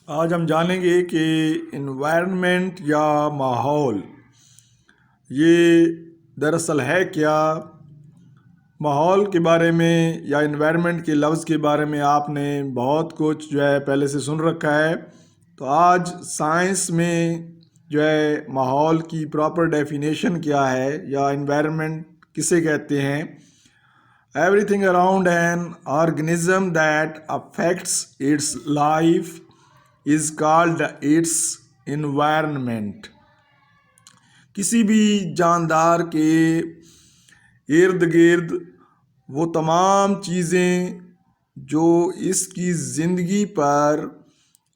آج ہم جانیں گے کہ انوائرمنٹ یا ماحول یہ دراصل ہے کیا. ماحول کے بارے میں یا انوائرمنٹ کے لفظ کے بارے میں آپ نے بہت کچھ پہلے سے سن رکھا ہے. تو آج سائنس میں ماحول کی پراپر ڈیفینیشن کیا ہے یا انوائرمنٹ کسے کہتے ہیں. Everything around an organism that affects its life is called its environment. کسی بھی جاندار کے ارد گرد وہ تمام چیزیں جو اس کی زندگی پر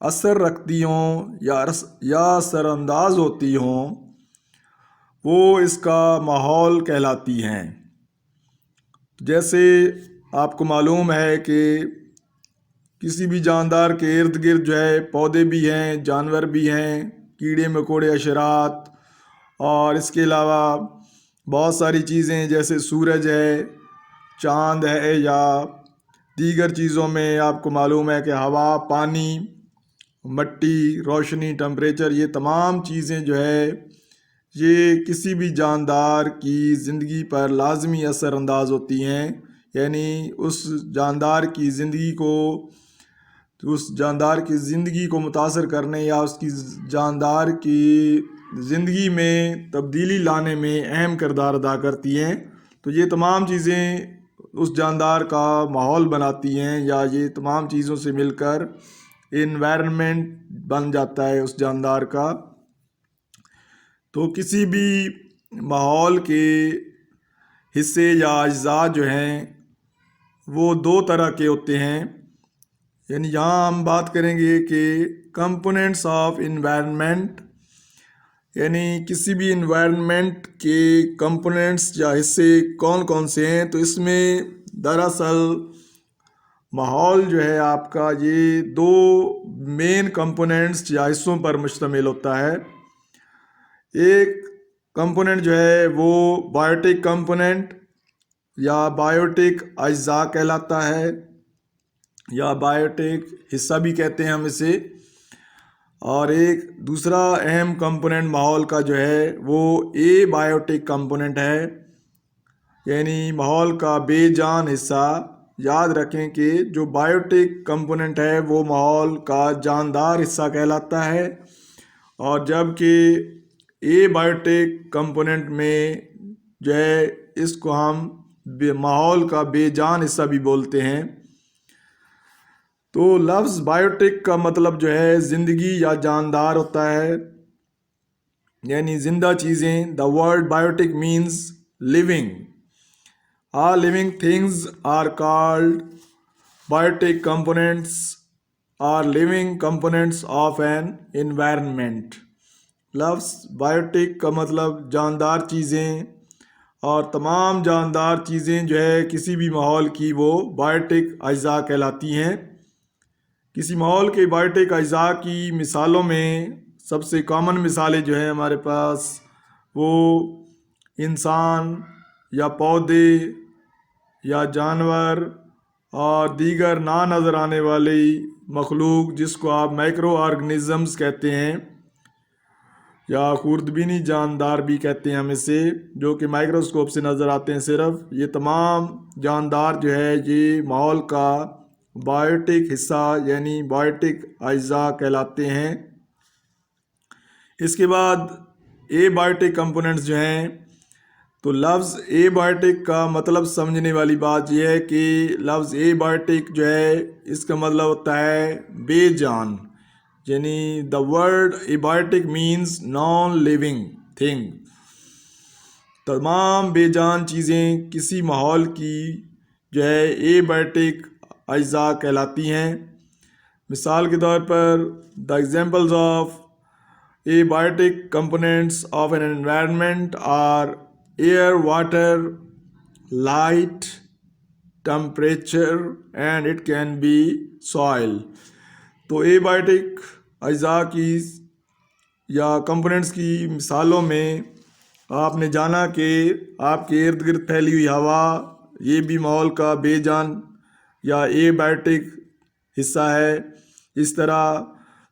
اثر رکھتی ہوں یا اثر انداز ہوتی ہوں وہ اس کا ماحول کہلاتی ہیں. جیسے آپ کو معلوم ہے کہ کسی بھی جاندار کے ارد گرد پودے بھی ہیں، جانور بھی ہیں، کیڑے مکوڑے، حشرات، اور اس کے علاوہ بہت ساری چیزیں جیسے سورج ہے، چاند ہے، یا دیگر چیزوں میں آپ کو معلوم ہے کہ ہوا، پانی، مٹی، روشنی، ٹمپریچر، یہ تمام چیزیں یہ کسی بھی جاندار کی زندگی پر لازمی اثر انداز ہوتی ہیں. یعنی اس جاندار کی زندگی کو متاثر کرنے یا اس کی جاندار کی زندگی میں تبدیلی لانے میں اہم کردار ادا کرتی ہیں. تو یہ تمام چیزیں اس جاندار کا ماحول بناتی ہیں، یا یہ تمام چیزوں سے مل کر انوائرمنٹ بن جاتا ہے اس جاندار کا. تو کسی بھی ماحول کے حصے یا اجزاء وہ دو طرح کے ہوتے ہیں. یعنی یہاں ہم بات کریں گے کہ کمپوننٹس آف انوائرمنٹ، یعنی کسی بھی انوائرمنٹ کے کمپوننٹس یا حصے کون کون سے ہیں. تو اس میں دراصل ماحول آپ کا یہ دو مین کمپوننٹس یا حصوں پر مشتمل ہوتا ہے. ایک کمپوننٹ وہ بائیوٹک کمپوننٹ یا بائیوٹک اجزاء کہلاتا ہے، یا بائیوٹک حصہ بھی کہتے ہیں ہم اسے. اور ایک دوسرا اہم کمپوننٹ ماحول کا وہ اے بائیوٹک کمپوننٹ ہے، یعنی ماحول کا بے جان حصہ. یاد رکھیں کہ جو بائیوٹک کمپوننٹ ہے وہ ماحول کا جاندار حصہ کہلاتا ہے، اور جبکہ اے بائیوٹک کمپوننٹ میں اس کو ہم ماحول کا بے جان حصہ بھی بولتے ہیں. تو لفظ بائیوٹک کا مطلب زندگی یا جاندار ہوتا ہے، یعنی زندہ چیزیں. The word biotic means living. All living things are called biotic components or living components of an environment. لفظ بائیوٹک کا مطلب جاندار چیزیں، اور تمام جاندار چیزیں کسی بھی ماحول کی وہ بائیوٹک اجزاء کہلاتی ہیں. کسی ماحول کے بائیوٹک اجزاء کی مثالوں میں سب سے کامن مثالیں ہمارے پاس وہ انسان یا پودے یا جانور اور دیگر نہ نظر آنے والی مخلوق، جس کو آپ مائکرو آرگنزمز کہتے ہیں یا خوردبینی جاندار بھی کہتے ہیں ہم اسے، جو کہ مائکروسکوپ سے نظر آتے ہیں صرف. یہ تمام جاندار یہ ماحول کا بائیوٹک حصہ یعنی بائیوٹک اجزاء کہلاتے ہیں. اس کے بعد اے بائیوٹک کمپوننٹس تو لفظ اے بائیوٹک کا مطلب سمجھنے والی بات یہ ہے کہ لفظ اے بائیوٹک اس کا مطلب ہوتا ہے بے جان. یعنی the word abiotic means non living thing. تمام بے جان چیزیں کسی ماحول کی اے بائیوٹک اجزاء کہلاتی ہیں. مثال کے طور پر the examples of abiotic components of an environment are air, water, light, temperature and it can be soil. تو اے بائیوٹک اجزاء کی یا کمپوننٹس کی مثالوں میں آپ نے جانا کہ آپ کے ارد گرد پھیلی ہوئی ہوا، یہ بھی ماحول کا بے جان یا اے بائیوٹک حصہ ہے. اس طرح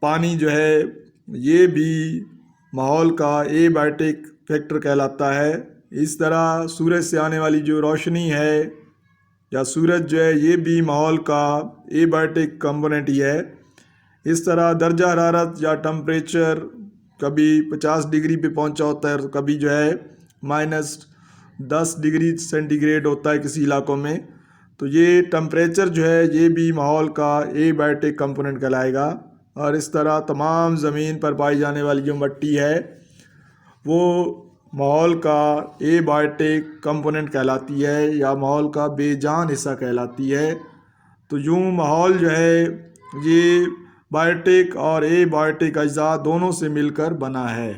پانی جو ہے یہ بھی ماحول کا ایباٹک فیکٹر کہلاتا ہے۔ اس طرح سورج سے آنے والی جو روشنی ہے یا سورج جو ہے یہ بھی ماحول کا ایباٹک کمپوننٹ ہی ہے۔ اس طرح درجہ حرارت یا ٹمپریچر کبھی 50 ڈگری پہ پہنچا ہوتا ہے اور کبھی جو ہے -10 ڈگری سینٹی گریڈ ہوتا ہے کسی علاقوں میں، تو یہ ٹمپریچر جو ہے یہ بھی ماحول کا ایباٹک کمپوننٹ کہلائے گا۔ اور اس طرح تمام زمین پر پائی جانے والی جو مٹی ہے وہ ماحول کا ایباٹک کمپوننٹ کہلاتی ہے یا ماحول کا بے جان حصہ کہلاتی ہے۔ تو یوں ماحول جو ہے یہ بائیوٹک اور ایباٹک اجزاء دونوں سے مل کر بنا ہے۔